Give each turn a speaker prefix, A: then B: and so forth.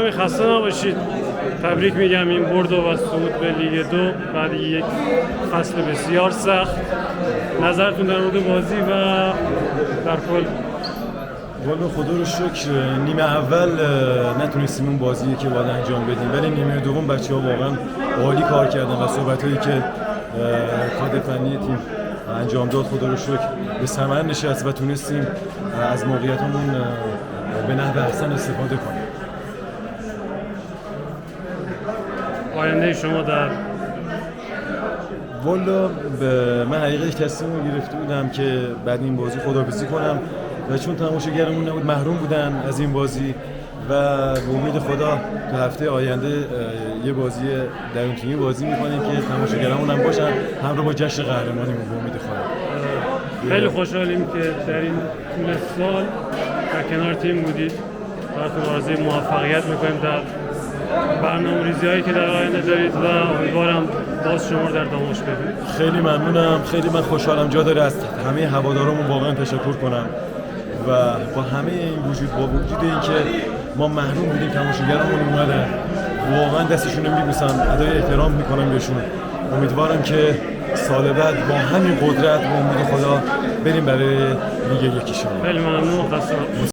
A: کمی خسته نباشید. تبریک میگم این برد و صعود به لیگ 2 بعد یک فصل بسیار سخت. نظرتون در مورد بازی و در کل؟
B: والا خدا رو شکر نیمه اول نتونستیم اون بازی که باید انجام بدیم، ولی نیمه دوم بچه‌ها واقعا عالی کار کردن و صحبتایی که کادر فنی تیم انجام داد خدا رو شکر به ثمر نشست و تونستیم از موقعیتمون به نحو احسن استفاده کنیم.
A: آینده شما در
B: والا من حقیقتش تصمیم گرفته بودم که بعد این بازی خداحافظی کنم و چون تماشاگرمون نبود محروم بودن از این بازی و به امید خدا تا هفته آینده یه بازی در اون تیمی بازی می‌کنیم که تماشاگرمون هم باشن همراه با جشن قهرمانیمون به امید خدا.
A: خیلی خوشحالیم که در این طول سال در کنار تیم بودید. براتون آرزوی موفقیت می‌کنیم در برنامه‌ریزی‌هایی که در آینده دارید و امیدوارم باز شما رو در داموش ببینیم.
B: خیلی ممنونم، خیلی من خوشحالم. جا داره از همه هوادارامون واقعا تشکر کنم و با همه این با وجود اینکه ما محروم بودیم تماشاگرمون اومدن، واقعا دستشون رو میبوسم، ادای احترام میکنم بهشون. امیدوارم که سال بعد با همین قدرت و امید خدا بریم برای لیگ یکی شما.
A: خیلی ممنون.